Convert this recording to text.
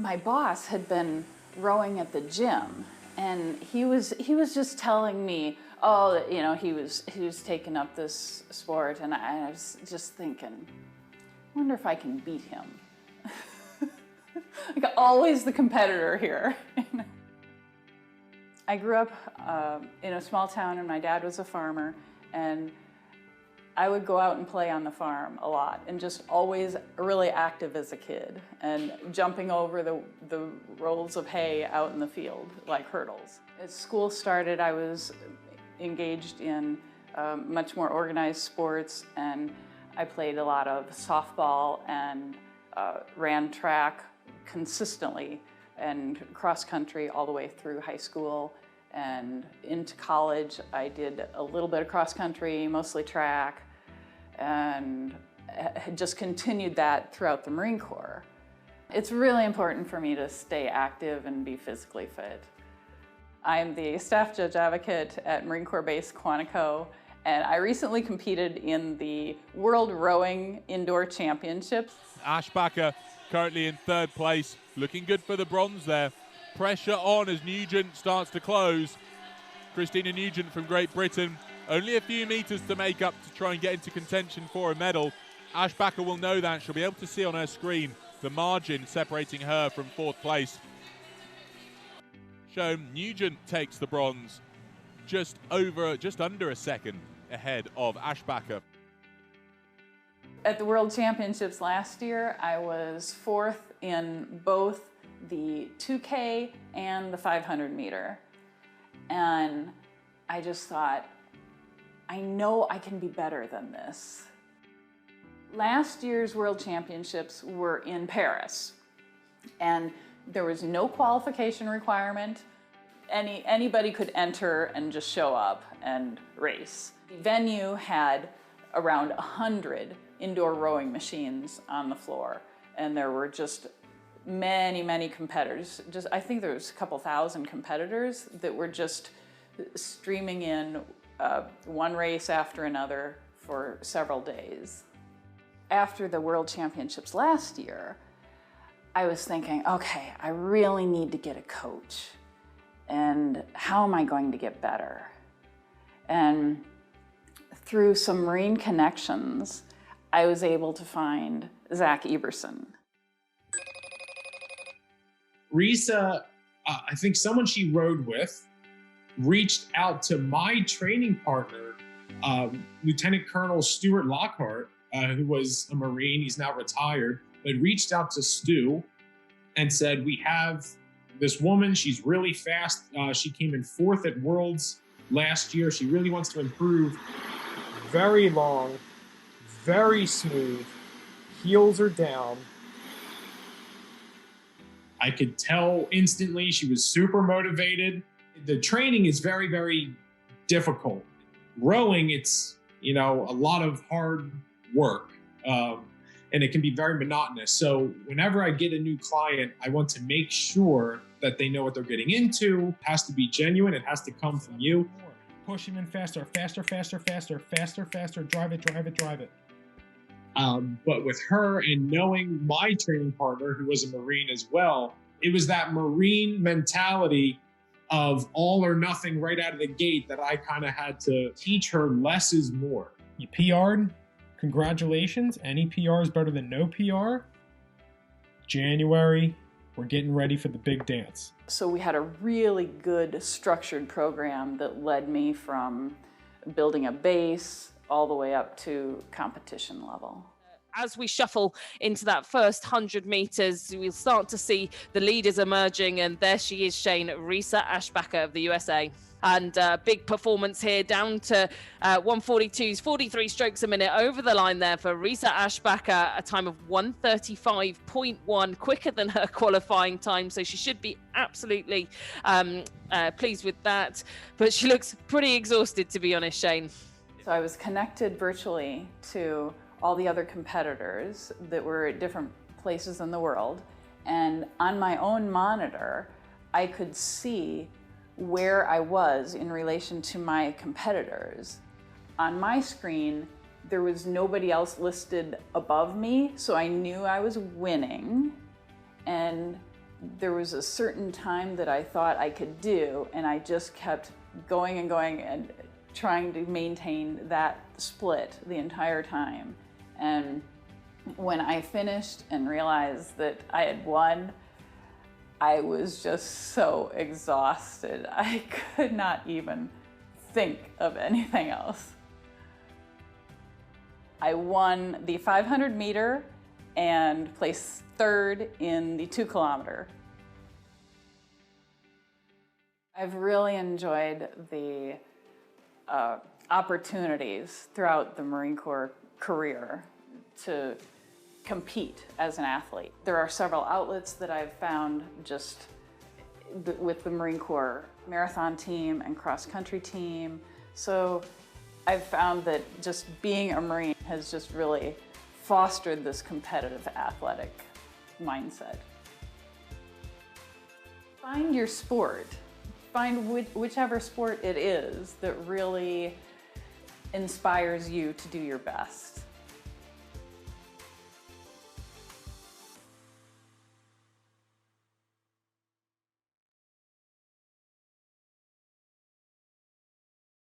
my boss had been rowing at the gym, and he was just telling me, oh, that, you know, he was taking up this sport, and I was just thinking, I wonder if I can beat him. Like, always the competitor here. I grew up in a small town, and my dad was a farmer, and I would go out and play on the farm a lot, and just always really active as a kid, and jumping over the rolls of hay out in the field like hurdles. As school started, I was engaged in much more organized sports, and I played a lot of softball and ran track consistently, and cross country all the way through high school and into college. I did a little bit of cross country, mostly track, and had just continued that throughout the Marine Corps. It's really important for me to stay active and be physically fit. I'm the staff judge advocate at Marine Corps Base Quantico, and I recently competed in the World Rowing Indoor Championships. Ashbacher currently in third place, looking good for the bronze there. Pressure on as Nugent starts to close. Christina Nugent from Great Britain, only a few meters to make up to try and get into contention for a medal. Ashbacher will know that. She'll be able to see on her screen the margin separating her from fourth place. Shown, Nugent takes the bronze, just under a second ahead of Ashbacher. At the World Championships last year, I was fourth in both the 2K and the 500 meter. And I just thought, I know I can be better than this. Last year's World Championships were in Paris, and there was no qualification requirement. Anybody could enter and just show up and race. The venue had around 100 indoor rowing machines on the floor, and there were just many, many competitors. I think there was a couple thousand competitors that were just streaming in one race after another for several days. After the World Championships last year, I was thinking, okay, I really need to get a coach, and how am I going to get better? And through some Marine connections, I was able to find Zach Eberson. Rhesa, I think someone she rode with, reached out to my training partner, Lieutenant Colonel Stuart Lockhart, who was a Marine. He's now retired, but reached out to Stu and said, we have this woman, she's really fast. She came in fourth at Worlds last year. She really wants to improve. Very long, very smooth, heels are down. I could tell instantly she was super motivated. The training is very, very difficult. Rowing, it's, you know, a lot of hard work, and it can be very monotonous. So whenever I get a new client, I want to make sure that they know what they're getting into. It has to be genuine. It has to come from you. Push him in faster, faster, faster, faster, faster, faster. Drive it, drive it, drive it. But with her and knowing my training partner, who was a Marine as well, it was that Marine mentality of all or nothing right out of the gate that I kind of had to teach her less is more. You PR'd, congratulations. Any PR is better than no PR. January, we're getting ready for the big dance. So we had a really good structured program that led me from building a base all the way up to competition level. As we shuffle into that first 100 meters, we'll start to see the leaders emerging, and there she is, Shane, Rhesa Ashbacher of the USA. And big performance here, down to 142s, 43 strokes a minute over the line there for Rhesa Ashbacher, a time of 1:35.1, quicker than her qualifying time, so she should be absolutely pleased with that. But she looks pretty exhausted, to be honest, Shane. So I was connected virtually to all the other competitors that were at different places in the world, and on my own monitor, I could see where I was in relation to my competitors. On my screen, there was nobody else listed above me, so I knew I was winning, and There was a certain time that I thought I could do, and I just kept going and going and trying to maintain that split the entire time. And when I finished and realized that I had won, I was just so exhausted. I could not even think of anything else. I won the 500 meter and placed third in the 2 kilometer. I've really enjoyed the opportunities throughout the Marine Corps career to compete as an athlete. There are several outlets that I've found just with the Marine Corps marathon team and cross-country team. So I've found that just being a Marine has just really fostered this competitive athletic mindset. Find your sport. Find whichever sport it is that really inspires you to do your best.